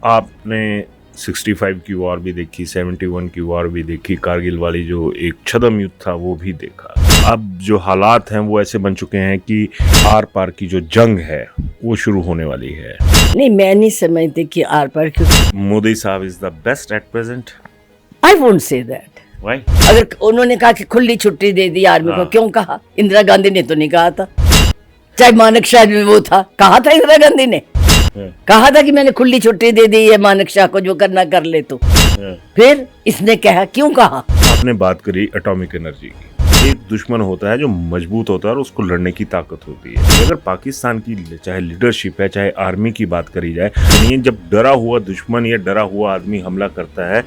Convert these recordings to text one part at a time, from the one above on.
आपने 65 की वॉर भी देखी, 71 की वॉर भी देखी, कारगिल वाली जो एक छद्म युद्ध था वो भी देखा। अब जो हालात हैं वो ऐसे बन चुके हैं कि आर पार की जो जंग है वो शुरू होने वाली है। नहीं, मैं नहीं समझती कि आर पार क्यों। मोदी साहब is the best at present. I won't say that. Why? अगर उन्होंने कहा कि खुली छुट्टी दे दी आर्मी को, क्यों कहा? इंदिरा गांधी ने तो नहीं कहा था। चाहे मानक शाह में वो था, कहा था इंदिरा गांधी ने, कहा था कि मैंने खुली छुट्टी दे दी है मानक शाह को, जो करना कर ले। तो फिर इसने कहा, क्यों कहा? आपने बात करी एटॉमिक एनर्जी की। एक दुश्मन होता है जो मजबूत होता है और उसको लड़ने की ताकत होती है। अगर पाकिस्तान की चाहे लीडरशिप है चाहे आर्मी की बात करी जाए, यानी जब डरा हुआ दुश्मन या डरा हुआ आदमी हमला करता है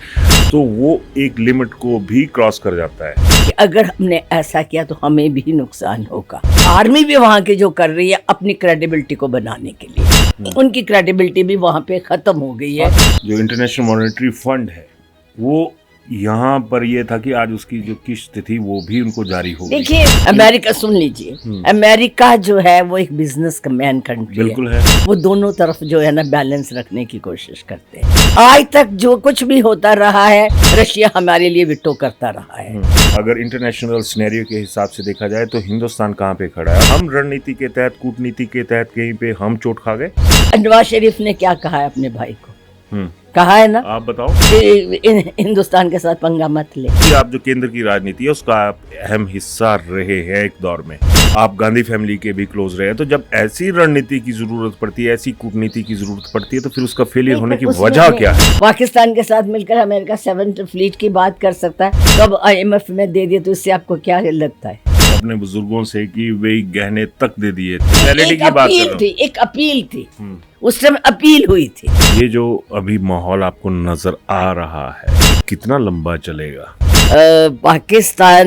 तो वो एक लिमिट को भी क्रॉस कर जाता है कि अगर हमने ऐसा किया तो हमें भी नुकसान होगा। आर्मी भी वहाँ की जो कर रही है अपनी क्रेडिबिलिटी को बनाने के लिए, उनकी क्रेडिबिलिटी भी वहाँ पे खत्म हो गई है। जो इंटरनेशनल मॉनेटरी फंड है वो यहाँ पर ये था कि आज उसकी जो किस्त थी वो भी उनको जारी हो गई। देखिए, अमेरिका, सुन लीजिए, अमेरिका जो है वो एक बिजनेस का मैन कंट्री बिल्कुल है। वो दोनों तरफ जो है ना बैलेंस रखने की कोशिश करते हैं। आज तक जो कुछ भी होता रहा है रशिया हमारे लिए विटो करता रहा है। अगर इंटरनेशनल सिनेरियो के हिसाब से देखा जाए तो हिंदुस्तान कहाँ पे खड़ा है? हम रणनीति के तहत, कूटनीति के तहत कहीं पे हम चोट खा गए। नवाज शरीफ ने क्या कहा है अपने भाई को? कहा है ना, आप बताओ कि हिंदुस्तान के साथ पंगा मत ले। कि आप जो केंद्र की राजनीति है उसका आप अहम हिस्सा रहे हैं एक दौर में, आप गांधी फैमिली के भी क्लोज रहे हैं, तो जब ऐसी रणनीति की जरूरत पड़ती है, ऐसी कूटनीति की जरूरत पड़ती है, तो फिर उसका फेलियर होने की वजह क्या है? पाकिस्तान के साथ मिलकर अमेरिका 7th फ्लीट की बात कर सकता है, तो अब IMF में दे दिए, तो इससे आपको क्या लगता है? अपने बुजुर्गों से कि वे गहने तक दे दिए थे। एक अपील थी, एक अपील थी, उस समय अपील हुई थी। ये जो अभी माहौल आपको नजर आ रहा है कितना लंबा चलेगा? पाकिस्तान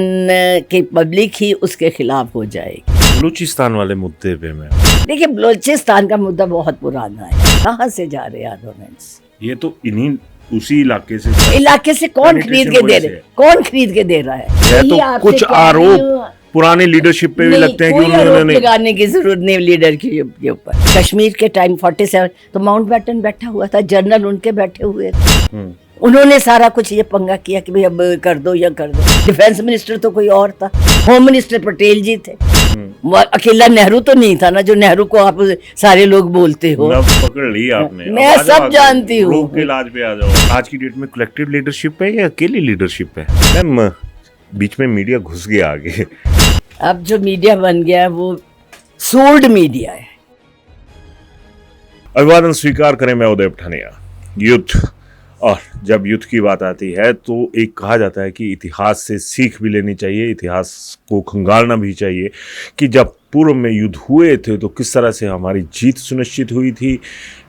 की पब्लिक ही उसके खिलाफ हो जाएगी। बलूचिस्तान वाले मुद्दे पे मैं देखिए, बलूचिस्तान का मुद्दा बहुत पुराना है। कहाँ से जा रहे हैं आर्गुमेंट्स? ये तो इन्हीं उसी इलाके से कौन खरीद के दे रहे? कौन खरीद के दे रहा है? तो कुछ आरोप पुराने लीडरशिप पे भी लगते हैं कि उन्होंने लगाने की जरूरत नहीं लीडर के ऊपर। कश्मीर के टाइम 47 तो माउंटबेटन बैठा हुआ था, जनरल उनके बैठे हुए थे। उन्होंने सारा कुछ ये पंगा किया कि भाई अब कर दो या कर दो। डिफेंस मिनिस्टर तो कोई और था, होम मिनिस्टर पटेल जी थे। अकेला नेहरू तो नहीं था ना, जो नेहरू को आप सारे लोग बोलते हो। पकड़ ली आपने, मैं सब जानती हूँ। लोग के इलाज पे आ जाओ। आज की डेट में कलेक्टिव लीडरशिप है या अकेली लीडरशिप है? मैम बीच में मीडिया घुस गया आगे। अब जो मीडिया बन गया है वो सोल्ड मीडिया है। अभिवादन स्वीकार करें, मैं उदय पठानिया। युद्ध, और जब युद्ध की बात आती है तो एक कहा जाता है कि इतिहास से सीख भी लेनी चाहिए, इतिहास को खंगालना भी चाहिए कि जब पूर्व में युद्ध हुए थे तो किस तरह से हमारी जीत सुनिश्चित हुई थी,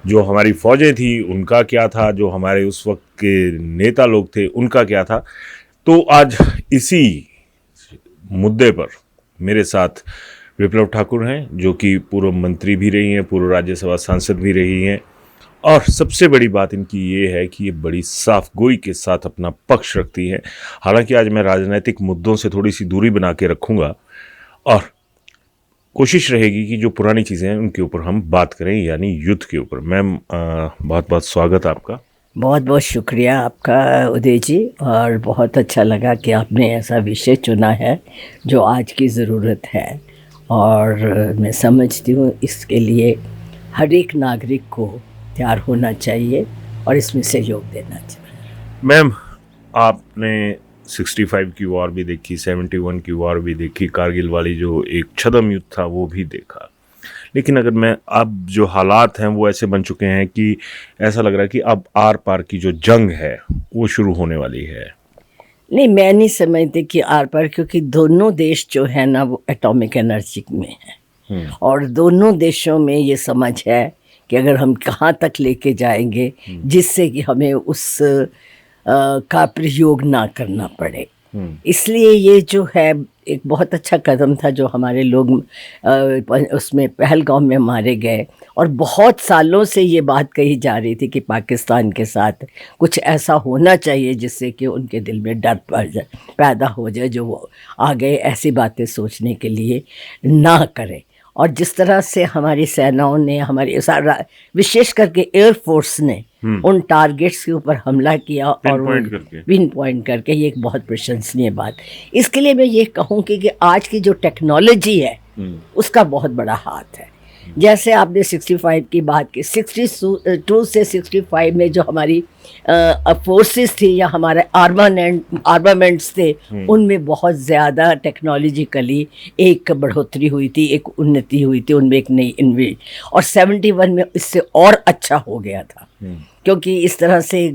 जो हमारी फौजें थी उनका क्या था, जो हमारे उस वक्त के नेता लोग थे उनका क्या था। तो आज इसी मुद्दे पर मेरे साथ विप्लव ठाकुर हैं, जो कि पूर्व मंत्री भी रही हैं, पूर्व राज्यसभा सांसद भी रही हैं, और सबसे बड़ी बात इनकी ये है कि ये बड़ी साफ गोई के साथ अपना पक्ष रखती हैं। हालांकि आज मैं राजनीतिक मुद्दों से थोड़ी सी दूरी बना के रखूँगा और कोशिश रहेगी कि जो पुरानी चीज़ें हैं उनके ऊपर हम बात करें, यानी युद्ध के ऊपर। मैम बहुत बहुत स्वागत आपका। बहुत बहुत शुक्रिया आपका उदय जी, और बहुत अच्छा लगा कि आपने ऐसा विषय चुना है जो आज की ज़रूरत है, और मैं समझती हूँ इसके लिए हर एक नागरिक को तैयार होना चाहिए और इसमें सहयोग देना चाहिए। मैम आपने 65 की वॉर भी देखी, 71 की वॉर भी देखी, कारगिल वाली जो एक छद्म युद्ध था वो भी देखा, लेकिन अगर मैं अब जो हालात हैं वो ऐसे बन चुके हैं कि ऐसा लग रहा है कि अब आर पार की जो जंग है वो शुरू होने वाली है। नहीं, मैं नहीं समझती कि आर पार, क्योंकि दोनों देश जो है ना वो एटॉमिक एनर्जी में है, और दोनों देशों में ये समझ है कि अगर हम कहाँ तक लेके जाएंगे जिससे कि हमें उस का प्रयोग ना करना पड़े। इसलिए ये जो है एक बहुत अच्छा कदम था जो हमारे लोग उसमें पहलगाम में मारे गए, और बहुत सालों से ये बात कही जा रही थी कि पाकिस्तान के साथ कुछ ऐसा होना चाहिए जिससे कि उनके दिल में डर पैदा हो जाए, जो वो आगे ऐसी बातें सोचने के लिए ना करें। और जिस तरह से हमारी सेनाओं ने, हमारी विशेष करके एयरफोर्स ने उन टारगेट्स के ऊपर हमला किया और पिन पॉइंट करके, ये एक बहुत प्रशंसनीय बात। इसके लिए मैं ये कहूँगी कि आज की जो टेक्नोलॉजी है उसका बहुत बड़ा हाथ है। जैसे आपने 65 की बात की, 62 से 65 में जो हमारी फोर्सेस थी या हमारे आर्मामेंट्स थे, उनमें बहुत ज़्यादा टेक्नोलॉजिकली एक बढ़ोतरी हुई थी, एक उन्नति हुई थी, उनमें एक नई और 71 में इससे और अच्छा हो गया था, क्योंकि इस तरह से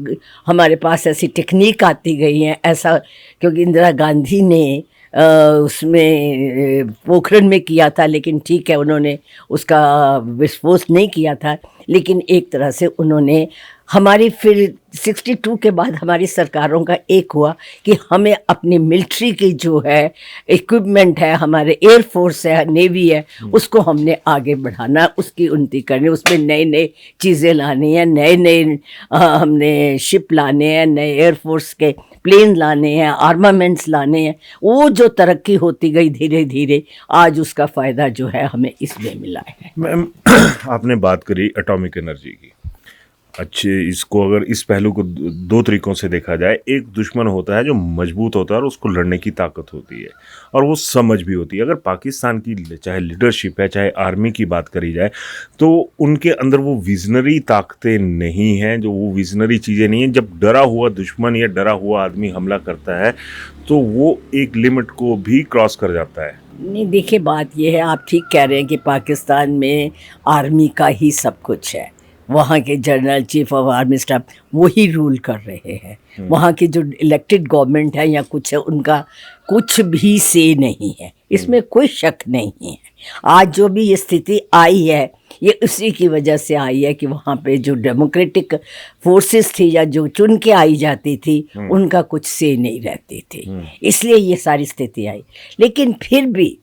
हमारे पास ऐसी टेक्निक आती गई है, ऐसा क्योंकि इंदिरा गांधी ने उसमें पोखरण में किया था, लेकिन ठीक है उन्होंने उसका विस्फोट नहीं किया था, लेकिन एक तरह से उन्होंने हमारी फिर 62 के बाद हमारी सरकारों का एक हुआ कि हमें अपनी मिलिट्री की जो है इक्विपमेंट है, हमारे एयरफोर्स है, नेवी है, उसको हमने आगे बढ़ाना, उसकी उन्नति करनी, उसमें नई नई चीज़ें लानी है, नए नए हमने शिप लाने हैं, नए एयरफोर्स के प्लेन लाने हैं, आर्मामेंट्स लाने हैं। वो जो तरक्की होती गई धीरे धीरे, आज उसका फ़ायदा जो है हमें इसमें मिला है। मैम, आपने बात करी एटॉमिक एनर्जी की। अच्छे, इसको अगर इस पहलू को दो तरीकों से देखा जाए, एक दुश्मन होता है जो मजबूत होता है और उसको लड़ने की ताकत होती है और वो समझ भी होती है। अगर पाकिस्तान की चाहे लीडरशिप है, चाहे आर्मी की बात करी जाए, तो उनके अंदर वो विजनरी ताकतें नहीं हैं, जो वो विजनरी चीज़ें नहीं हैं। जब डरा हुआ दुश्मन या डरा हुआ आदमी हमला करता है तो वो एक लिमिट को भी क्रॉस कर जाता है। नहीं, देखिए बात ये है, आप ठीक कह रहे हैं कि पाकिस्तान में आर्मी का ही सब कुछ है, वहाँ के general chief of army staff वही रूल कर रहे हैं। वहाँ की जो इलेक्टेड गवर्नमेंट है या कुछ है, उनका कुछ भी से नहीं है, इसमें कोई शक नहीं है। आज जो भी ये स्थिति आई है, ये उसी की वजह से आई है कि वहाँ पे जो डेमोक्रेटिक फोर्सेस थी या जो चुन के आई जाती थी, उनका कुछ से नहीं रहती थी, इसलिए ये सारी स्थिति आई। लेकिन फिर भी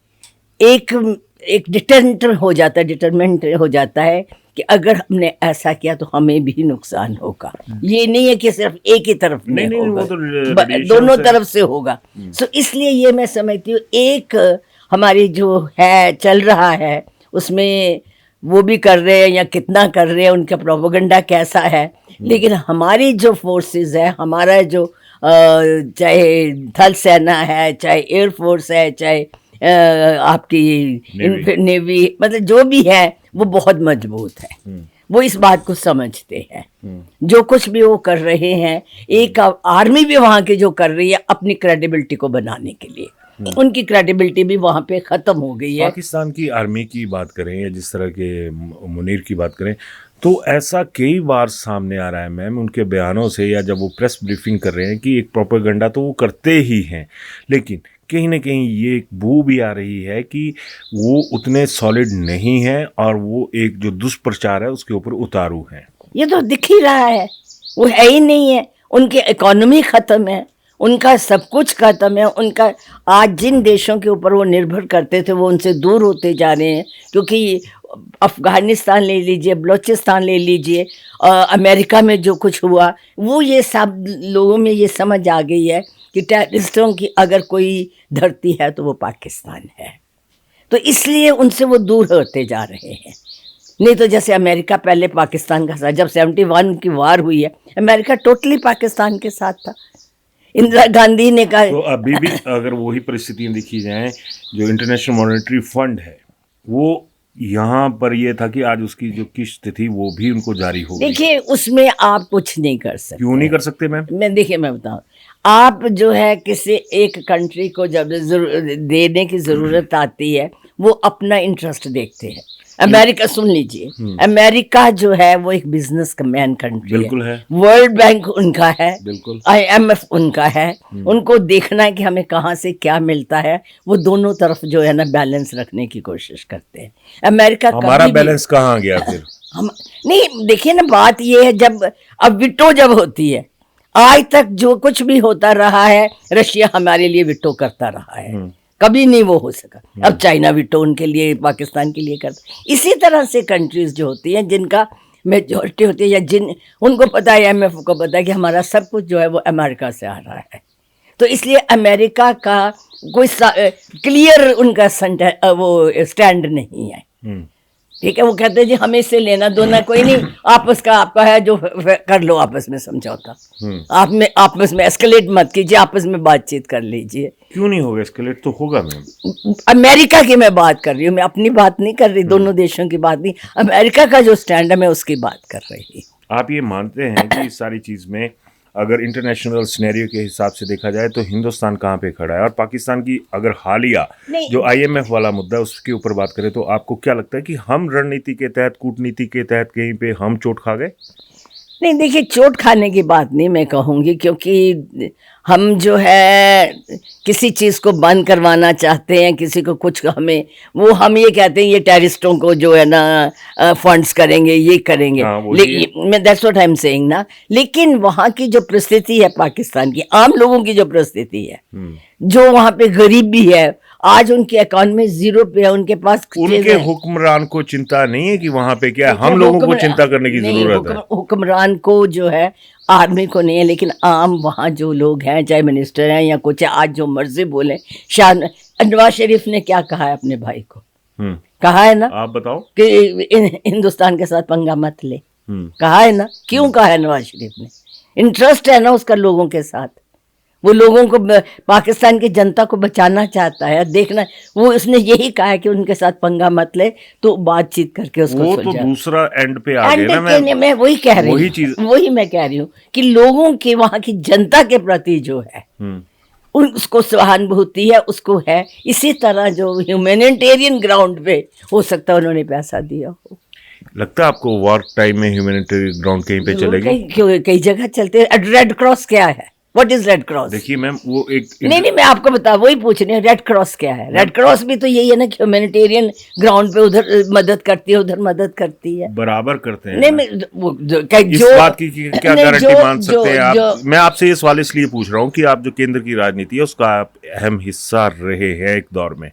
एक डिटरमेंट हो जाता है कि अगर हमने ऐसा किया तो हमें भी नुकसान होगा। ये नहीं है कि सिर्फ एक ही तरफ में होगा, दोनों तरफ से होगा। सो इसलिए ये मैं समझती हूँ, एक हमारी जो है चल रहा है, उसमें वो भी कर रहे हैं या कितना कर रहे हैं, उनका प्रोपेगेंडा कैसा है, लेकिन हमारी जो फोर्सेस है, हमारा जो चाहे थल सेना है, चाहे एयरफोर्स है, चाहे आपकी नेवी, मतलब जो भी है वो बहुत मजबूत है। वो इस बात को समझते हैं, जो कुछ भी वो कर रहे हैं। एक आर्मी भी वहाँ की जो कर रही है अपनी क्रेडिबिलिटी को बनाने के लिए, उनकी क्रेडिबिलिटी भी वहाँ पे ख़त्म हो गई है। पाकिस्तान की आर्मी की बात करें या जिस तरह के मुनीर की बात करें, तो ऐसा कई बार सामने आ रहा है मैम, उनके बयानों से या जब वो प्रेस ब्रीफिंग कर रहे हैं, कि एक प्रोपेगेंडा तो वो करते ही हैं, लेकिन कहीं ना कहीं ये एक बू भी आ रही है कि वो उतने सॉलिड नहीं है और वो एक जो दुष्प्रचार है उसके ऊपर उतारू हैं। ये तो दिख ही रहा है, वो है ही नहीं है। उनकी इकोनॉमी ख़त्म है, उनका सब कुछ खत्म है। उनका आज जिन देशों के ऊपर वो निर्भर करते थे वो उनसे दूर होते जा रहे हैं, क्योंकि अफ़गानिस्तान ले लीजिए, बलूचिस्तान ले लीजिए, अमेरिका में जो कुछ हुआ, वो ये सब लोगों में ये समझ आ गई है कि टेररिस्टों की अगर कोई धरती है तो वो पाकिस्तान है। तो इसलिए उनसे वो दूर होते जा रहे हैं। नहीं तो जैसे अमेरिका पहले पाकिस्तान का साथ, जब 71 की वार हुई है, अमेरिका टोटली पाकिस्तान के साथ था। इंदिरा गांधी ने कहा, तो अभी भी अगर वही परिस्थितियां देखी जाएं, जो इंटरनेशनल मॉनेटरी फंड है वो यहाँ पर ये था कि आज उसकी जो किस्त थी वो भी उनको जारी हो गई। देखिए उसमें आप कुछ नहीं कर सकते। क्यों नहीं कर सकते मैम? मैं बताऊं, आप जो है किसी एक कंट्री को जब देने की ज़रूरत आती है, वो अपना इंटरेस्ट देखते हैं। अमेरिका, सुन लीजिए, अमेरिका जो है वो एक बिजनेस मैन कंट्री बिल्कुल है। वर्ल्ड बैंक उनका है, बिल्कुल। IMF उनका है। उनको देखना है कि हमें कहाँ से क्या मिलता है, वो दोनों तरफ जो है ना बैलेंस रखने की कोशिश करते हैं। अमेरिका हमारा बैलेंस कहाँ गया फिर? हम नहीं, देखिए ना, बात ये है, जब अब विटो जब होती है, आज तक जो कुछ भी होता रहा है, रशिया हमारे लिए विटो करता रहा है, कभी नहीं वो हो सका। अब चाइना विटो उनके लिए, पाकिस्तान के लिए करता। इसी तरह से कंट्रीज जो होती हैं, जिनका मेजॉरिटी होती है, या जिन उनको पता है, IMF को पता है कि हमारा सब कुछ जो है वो अमेरिका से आ रहा है, तो इसलिए अमेरिका का कोई क्लियर उनका वो स्टैंड नहीं है। ठीक है, वो कहते हैं जी हमें इससे लेना देना कोई नहीं, आपस का आपका है जो कर लो आपस में समझौता, आप में आपस में एस्केलेट मत कीजिए, आपस में बातचीत कर लीजिए। क्यों नहीं होगा? एस्केलेट तो होगा मैम। अमेरिका की मैं बात कर रही हूँ, मैं अपनी बात नहीं कर रही, दोनों देशों की बात नहीं, अमेरिका का जो स्टैंड है मैं उसकी बात कर रही हूँ। आप ये मानते हैं कि इस सारी चीज में अगर इंटरनेशनल सिनेरियो के हिसाब से देखा जाए तो हिंदुस्तान कहाँ पे खड़ा है? और पाकिस्तान की अगर हालिया जो IMF वाला मुद्दा है उसके ऊपर बात करें तो आपको क्या लगता है कि हम रणनीति के तहत, कूटनीति के तहत कहीं पे हम चोट खा गए? नहीं देखिए, चोट खाने की बात नहीं मैं कहूँगी, क्योंकि हम जो है किसी चीज़ को बंद करवाना चाहते हैं, किसी को कुछ हमें वो हम ये कहते हैं ये टेररिस्टों को जो है ना फंड्स करेंगे, ये करेंगे, मैं that's what I am saying ना। लेकिन वहाँ की जो परिस्थिति है, पाकिस्तान की आम लोगों की जो परिस्थिति है, जो वहाँ पे गरीबी है, आज उनकी इकोनॉमी जीरो पे है, उनके पास उनके हुक्मरान को चिंता नहीं है कि वहाँ पे क्या है? हम लोगों को चिंता करने की जरूरत है। हुक्मरान को जो है, आर्मी को नहीं है, लेकिन आम वहाँ जो लोग हैं, चाहे मिनिस्टर हैं या कुछ है, आज जो मर्जी बोले। नवाज शरीफ ने क्या कहा है अपने भाई को? कहा है ना, आप बताओ, कि हिंदुस्तान के साथ पंगा मत ले, कहा है ना। क्यों कहा है नवाज शरीफ ने? इंटरेस्ट है ना उसका लोगों के साथ, वो लोगों को, पाकिस्तान की जनता को बचाना चाहता है। देखना, वो उसने यही कहा है कि उनके साथ पंगा मत ले, तो बातचीत करके उसको वो तो दूसरा एंड पे आ गया ना। मैं वही कह रही हूँ, वही मैं कह रही हूँ कि लोगों के, वहाँ की जनता के प्रति जो है उसको सहानुभूति है, उसको है। इसी तरह जो ह्यूमैनिटेरियन ग्राउंड पे हो सकता है उन्होंने पैसा दिया हो। लगता है आपको वॉर टाइम में ह्यूमैनिटेरियन ग्राउंड कहीं पे चलेगी? कई जगह चलते हैं। रेड क्रॉस क्या है? What is red cross? देखिए मैम, वो एक नहीं मैं आपको बता, वही पूछ रही हूँ, रेड क्रॉस क्या है? रेड क्रॉस भी तो यही है ना कि ह्यूमैनिटेरियन ग्राउंड पे उधर मदद करती है, उधर मदद करती है, बराबर करते हैं। नहीं मैं इस बात की क्या गारंटी मान सकते हैं आप? मैं आपसे ये सवाल इसलिए पूछ रहा हूँ कि आप जो केंद्र की राजनीति है उसका आप अहम हिस्सा रहे हैं एक दौर में,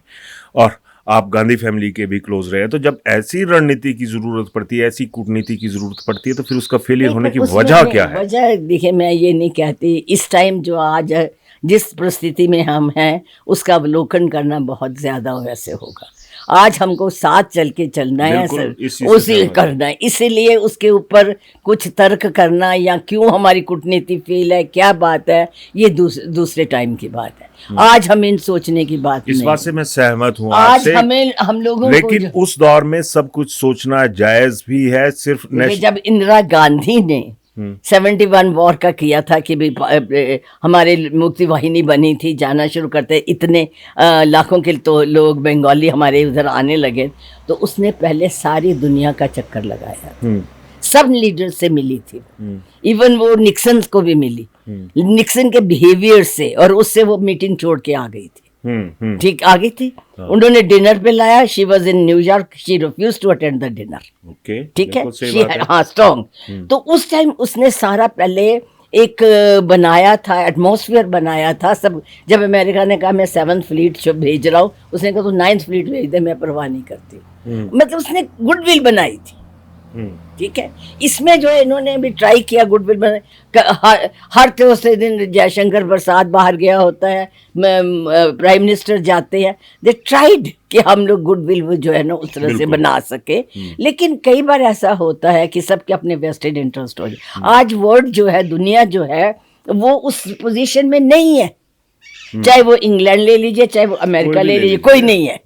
और आप गांधी फैमिली के भी क्लोज रहे हैं, तो जब ऐसी रणनीति की जरूरत पड़ती है, ऐसी कूटनीति की जरूरत पड़ती है, तो फिर उसका फेलियर होने की वजह क्या है? वजह देखिए, मैं ये नहीं कहती, इस टाइम जो आज जिस परिस्थिति में हम हैं उसका अवलोकन करना बहुत ज्यादा वैसे होगा। आज हमको साथ चल के चलना है सर, उसी करना है, इसीलिए उसके ऊपर कुछ तर्क करना या क्यों हमारी कूटनीति फेल है, क्या बात है, ये दूसरे टाइम की बात है। आज हमें इन सोचने की बात इस बात से मैं सहमत हूँ आज हम लोगों लेकिन उस दौर में सब कुछ सोचना जायज भी है। सिर्फ जब इंदिरा गांधी ने 71 वॉर का किया था कि भी हमारे मुक्ति वाहिनी बनी थी, जाना शुरू करते, इतने लाखों के तो लोग बंगाली हमारे उधर आने लगे, तो उसने पहले सारी दुनिया का चक्कर लगाया, सब लीडर से मिली थी, इवन वो निक्सन को भी मिली, निक्सन के बिहेवियर से, और उससे वो मीटिंग छोड़ के आ गई थी। ठीक आ गई थी, उन्होंने डिनर पे लाया, she was in New York, she refuse to attend the dinner. ठीक है, हाँ स्ट्रॉन्ग। तो उस टाइम उसने सारा पहले एक बनाया था, एटमॉस्फेयर बनाया था सब। जब अमेरिका ने कहा मैं 7th फ्लीट भेज रहा हूँ, उसने कहा तो 9th फ्लीट भेज दे, मैं परवाह नहीं करती। मतलब उसने गुडविल बनाई थी। ठीक है, इसमें जो है इन्होंने भी ट्राई किया गुडविल बनाने। हर दूसरे दिन जयशंकर प्रसाद बाहर गया होता है, प्राइम मिनिस्टर जाते हैं, दे ट्राइड कि हम लोग गुडविल जो है ना उस तरह से बना सके। लेकिन कई बार ऐसा होता है कि सबके अपने वेस्टेड इंटरेस्ट हो जाए। आज वर्ल्ड जो है, दुनिया जो है, वो उस पोजीशन में नहीं है, चाहे वो इंग्लैंड ले लीजिए, चाहे वो अमेरिका ले लीजिए, कोई नहीं है।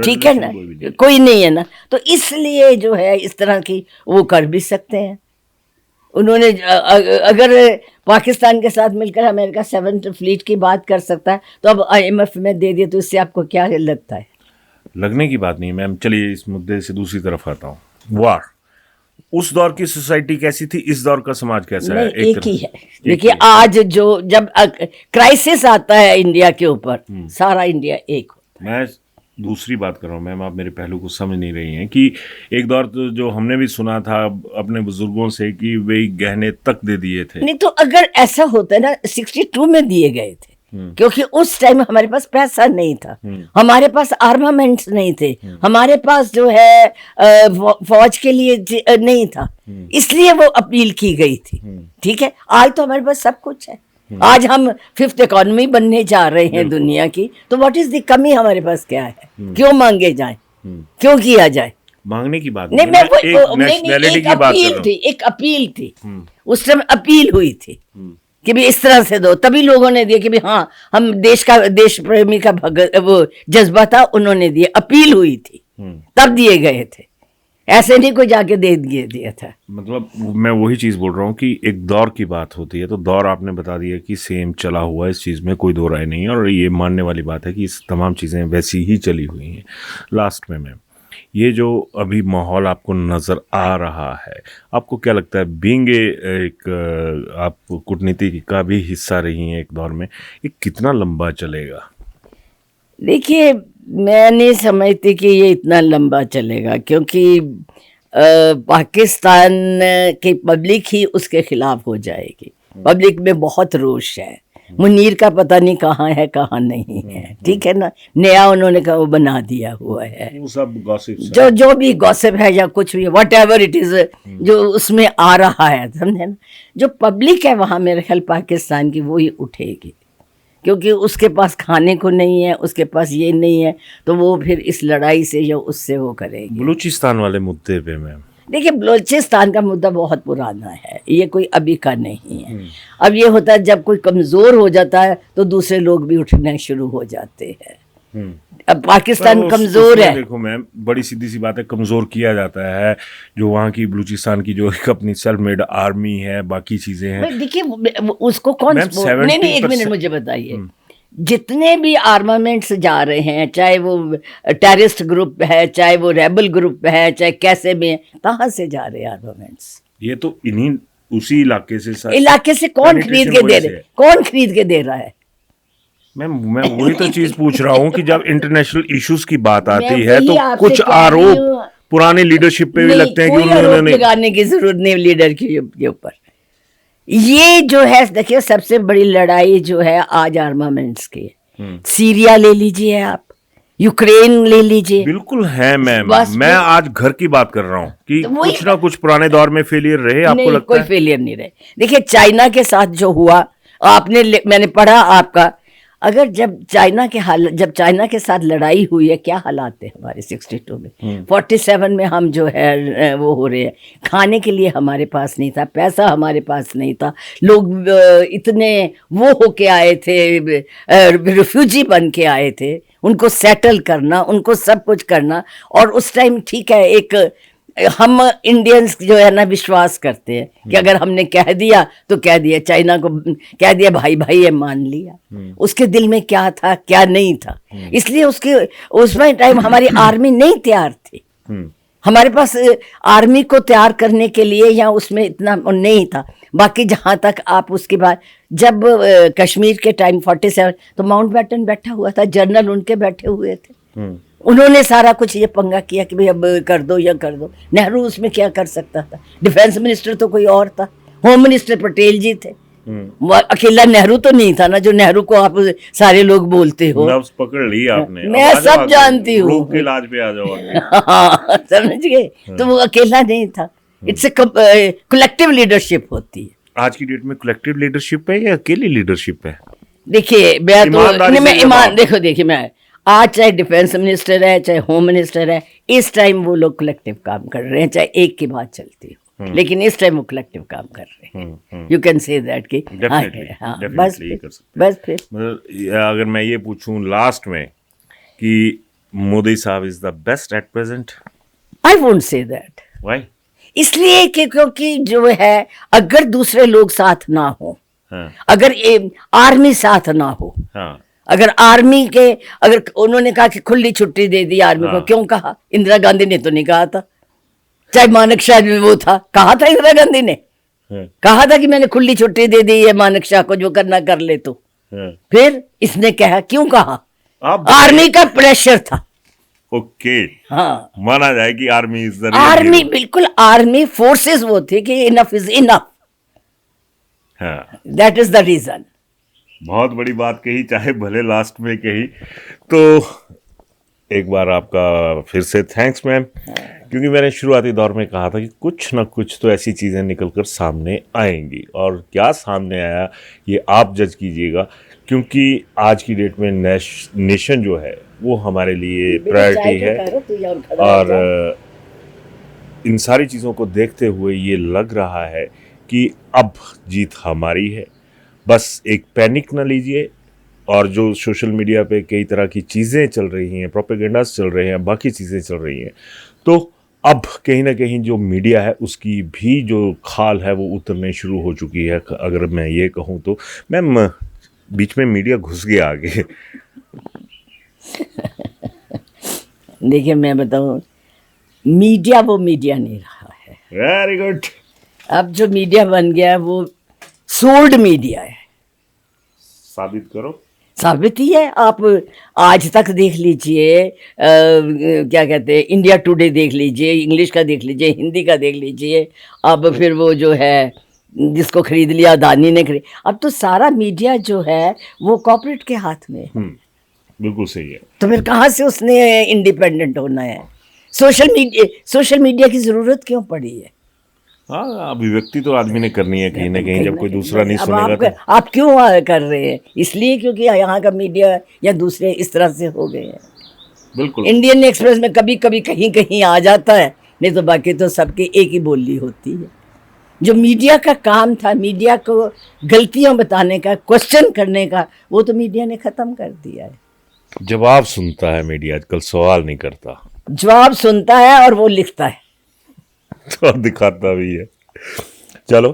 ठीक है ना, कोई नहीं है ना, तो इसलिए जो है इस तरह की वो कर भी सकते हैं। उन्होंने अगर पाकिस्तान के साथ मिलकर अमेरिका 7th फ्लीट की बात कर सकता है, तो अब IMF में दे दिए, तो इससे आपको क्या लगता है? लगने की बात नहीं मैम। चलिए इस मुद्दे से दूसरी तरफ आता हूँ। वार, उस दौर की सोसाइटी कैसी थी, इस दौर का समाज कैसा है? एक ही है। देखिए आज जो जब क्राइसिस आता है इंडिया के ऊपर, सारा इंडिया एक होता है। मैं दूसरी बात कर रहा हूँ मैम, आप मेरे पहलू को समझ नहीं रही हैं कि एक दौर तो जो हमने भी सुना था अपने बुजुर्गों से कि वे गहने तक दे दिए थे। नहीं तो अगर ऐसा होता है ना, 62 में दिए गए थे, क्योंकि उस टाइम हमारे पास पैसा नहीं था, हमारे पास आर्मामेंट्स नहीं थे, हमारे पास जो है फौज के लिए नहीं था, इसलिए वो अपील की गई थी। ठीक है, आज तो हमारे पास सब कुछ है। आज हम 5th इकोनॉमी बनने जा रहे हैं दुनिया की, तो व्हाट इज द कमी हमारे पास क्या है? क्यों मांगे जाए, क्यों किया जाए? मांगने की बात नहीं, नहीं, मैं मैं वो एक नहीं, नेशनैलिटी एक की बात कर अपील रहा थी, हूँ। एक अपील थी। उस समय अपील हुई थी कि भी इस तरह से दो, तभी लोगों ने दिया कि भी हाँ, हम देश प्रेमी का भगत वो जज्बा था, उन्होंने दिए, अपील हुई थी तब दिए गए थे, ऐसे नहीं कोई जाके दे दिया था। मतलब मैं वही चीज़ बोल रहा हूँ कि एक दौर की बात होती है, तो दौर आपने बता दिया कि सेम चला हुआ है, इस चीज़ में कोई दो राय नहीं है, और ये मानने वाली बात है कि इस तमाम चीज़ें वैसी ही चली हुई हैं। लास्ट में मैम, ये जो अभी माहौल आपको नज़र आ रहा है, आपको क्या लगता है, बीइंग एक आप कूटनीति का भी हिस्सा रही हैं एक दौर में, ये कितना लंबा चलेगा? देखिए, मैं नहीं समझती कि ये इतना लंबा चलेगा, क्योंकि पाकिस्तान की पब्लिक ही उसके खिलाफ हो जाएगी। पब्लिक में बहुत रोष है। मुनीर का पता नहीं कहाँ है कहाँ नहीं है, ठीक है ना, नया उन्होंने का वो बना दिया हुआ है, वो सब गॉसिप्स जो भी गॉसिप है या कुछ भी वट एवर इट इज, जो उसमें आ रहा है, समझे ना। जो पब्लिक है वहाँ मेरे ख्याल पाकिस्तान की, वो ही उठेगी, क्योंकि उसके पास खाने को नहीं है, उसके पास ये नहीं है, तो वो फिर इस लड़ाई से या उससे वो करेगी। बलूचिस्तान वाले मुद्दे पे मैम, देखिए, बलूचिस्तान का मुद्दा बहुत पुराना है, ये कोई अभी का नहीं है। अब ये होता है जब कोई कमज़ोर हो जाता है तो दूसरे लोग भी उठने शुरू हो जाते हैं। अब पाकिस्तान कमज़ोर है। देखो मैम, बड़ी सीधी सी बात है, कमज़ोर किया जाता है जो वहाँ की बलूचिस्तान की जो एक अपनी सेल्फ मेड आर्मी है, बाकी चीज़ें हैं। देखिए, उसको कौन, मैम, नहीं, एक मिनट मुझे बताइए, जितने भी आर्मामेंट्स जा रहे हैं, चाहे वो टेररिस्ट ग्रुप है, चाहे वो रेबल ग्रुप है, चाहे कैसे भी है, कहाँ से जा रहे हैं आर्मामेंट्स? ये तो इन्हीं उसी इलाके से इलाके से कौन खरीद के दे रहे, कौन खरीद के दे रहा है? मैं वही तो चीज पूछ रहा हूँ कि जब इंटरनेशनल इश्यूज की बात आती है वही तो आपसे कुछ कह रही आरोप हूँ। पुरानी लीडरशिप पे भी नहीं, लगते हैं कि कोई आरोप उन्होंने लगाने की जरूरत नहीं लीडर के ऊपर। ये जो है, देखिए, सबसे बड़ी लड़ाई जो है आज आर्मामेंट्स की है। सीरिया ले लीजिए आप, यूक्रेन ले लीजिए। बिल्कुल है मैम, बस मैं आज घर की बात कर रहा हूँ कि तो वही- कुछ ना कुछ पुराने दौर में फेलियर रहे, आपको नहीं, लगता कोई है? फेलियर नहीं रहे। देखिए, चाइना के साथ जो हुआ, मैंने पढ़ा आपका, अगर जब चाइना के साथ लड़ाई हुई है, क्या हालात थे हमारे 62 में, 47 में हम जो है वो हो रहे हैं, खाने के लिए हमारे पास नहीं था, पैसा हमारे पास नहीं था, लोग इतने वो होके आए थे, रिफ्यूजी बन के आए थे, उनको सेटल करना, उनको सब कुछ करना। और उस टाइम ठीक है, एक हम इंडियंस जो है ना विश्वास करते हैं कि अगर हमने कह दिया तो कह दिया, चाइना को कह दिया भाई भाई है, मान लिया। उसके दिल में क्या था क्या नहीं था, इसलिए उसमें टाइम हमारी आर्मी नहीं तैयार थी। हमारे पास आर्मी को तैयार करने के लिए या उसमें इतना नहीं था। बाकी जहाँ तक आप उसके बाद जब कश्मीर के टाइम 47, तो माउंटबेटन बैठा हुआ था, जनरल उनके बैठे हुए थे, उन्होंने सारा कुछ ये पंगा किया कि भाई अब कर दो या कर दो। नेहरू उसमें क्या कर सकता था? डिफेंस मिनिस्टर तो कोई और था, होम मिनिस्टर पटेल जी थे, अकेला नेहरू तो नहीं था ना, जो नेहरू को आप सारे लोग बोलते हो। नब्ज पकड़ ली आपने, मैं सब जानती हूँ, लोग के इलाज पे आ जाओ। हाँ, समझ गए, तो वो अकेला नहीं था। इट्स ए कलेक्टिव लीडरशिप होती है। आज की डेट में कलेक्टिव लीडरशिप है या अकेली लीडरशिप है? देखिए, मैं ईमानदारी से जवाब। देखो, देखिए, मैं आज चाहे डिफेंस मिनिस्टर है, चाहे होम मिनिस्टर है, इस टाइम वो लोग कलेक्टिव काम कर रहे हैं, चाहे एक की बात चलती हो, लेकिन इस टाइम वो कलेक्टिव काम कर रहे हैं। यू कैन से दैट कि हाँ, बस फिर मतलब अगर मैं ये पूछूं लास्ट में कि मोदी साहब is the best at present, I won't say that. Why? इसलिए कि क्योंकि जो है, अगर दूसरे लोग साथ ना हो, अगर आर्मी साथ ना हो, अगर आर्मी के, अगर उन्होंने कहा कि खुली छुट्टी दे दी आर्मी को, क्यों कहा? इंदिरा गांधी ने तो नहीं कहा था, चाहे मानेक शाह वो था, कहा था इंदिरा गांधी ने, कहा था कि मैंने खुली छुट्टी दे दी है मानेक शाह को, जो करना कर ले। तो फिर इसने कहा, क्यों कहा? आर्मी का प्रेशर था। ओके, हाँ, माना जाए कि आर्मी इज द आर्मी, बिल्कुल आर्मी फोर्सेस वो थे कि enough is enough, that is the reason. बहुत बड़ी बात कही, चाहे भले लास्ट में कही। तो एक बार आपका फिर से थैंक्स मैम, क्योंकि मैंने शुरुआती दौर में कहा था कि कुछ ना कुछ तो ऐसी चीज़ें निकल कर सामने आएंगी, और क्या सामने आया ये आप जज कीजिएगा, क्योंकि आज की डेट में नेशन जो है वो हमारे लिए प्रायोरिटी है। और इन सारी चीज़ों को देखते हुए ये लग रहा है कि अब जीत हमारी है। बस एक पैनिक ना लीजिए, और जो सोशल मीडिया पे कई तरह की चीज़ें चल रही हैं, प्रोपेगेंडास चल रहे हैं, बाकी चीज़ें चल रही हैं, तो अब कहीं ना कहीं जो मीडिया है उसकी भी जो खाल है वो उतरने शुरू हो चुकी है, अगर मैं ये कहूँ तो। मैम, बीच में मीडिया घुस गया आगे। देखिए, मैं बताऊं, मीडिया वो मीडिया नहीं रहा है। Very good. अब जो मीडिया बन गया है वो सोल्ड मीडिया है। साबित करो। साबित ही है। आप आज तक देख लीजिए, क्या कहते हैं, इंडिया टुडे देख लीजिए, इंग्लिश का देख लीजिए, हिंदी का देख लीजिए। अब फिर वो जो है जिसको खरीद लिया अदानी ने खरीद, अब तो सारा मीडिया जो है वो कॉर्पोरेट के हाथ में है। बिल्कुल सही है। तो फिर कहाँ से उसने इंडिपेंडेंट होना है? सोशल मीडिया की ज़रूरत क्यों पड़ी है? हाँ, अभिव्यक्ति तो आदमी ने करनी है कहीं ना कहीं, जब कोई दूसरा नहीं अब सुनेगा तो। आप क्यों कर रहे हैं? इसलिए क्योंकि यहाँ का मीडिया या दूसरे इस तरह से हो गए हैं। बिल्कुल। इंडियन एक्सप्रेस में कभी कभी कहीं कहीं आ जाता है, नहीं तो बाकी तो सबके एक ही बोली होती है। जो मीडिया का काम था, मीडिया को गलतियां बताने का, क्वेश्चन करने का, वो तो मीडिया ने ख़त्म कर दिया है। जवाब सुनता है मीडिया आजकल, सवाल नहीं करता। जवाब सुनता है और वो लिखता है तो दिखाता भी है। चलो,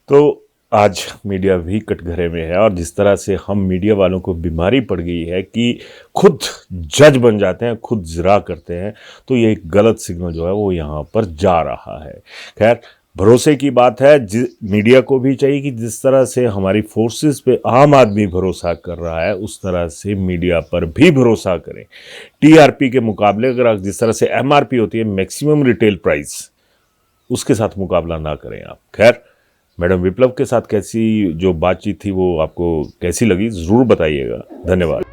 तो आज मीडिया भी कटघरे में है, और जिस तरह से हम मीडिया वालों को बीमारी पड़ गई है कि खुद जज बन जाते हैं, खुद जिरा करते हैं, तो ये एक गलत सिग्नल जो है वो यहाँ पर जा रहा है। खैर, भरोसे की बात है, मीडिया को भी चाहिए कि जिस तरह से हमारी फोर्सेस पे आम आदमी भरोसा कर रहा है, उस तरह से मीडिया पर भी भरोसा करें। टीआरपी के मुकाबले अगर जिस तरह से एमआरपी होती है, मैक्सिमम रिटेल प्राइस, उसके साथ मुकाबला ना करें आप। खैर, मैडम विप्लव के साथ कैसी जो बातचीत थी वो आपको कैसी लगी, ज़रूर बताइएगा। धन्यवाद।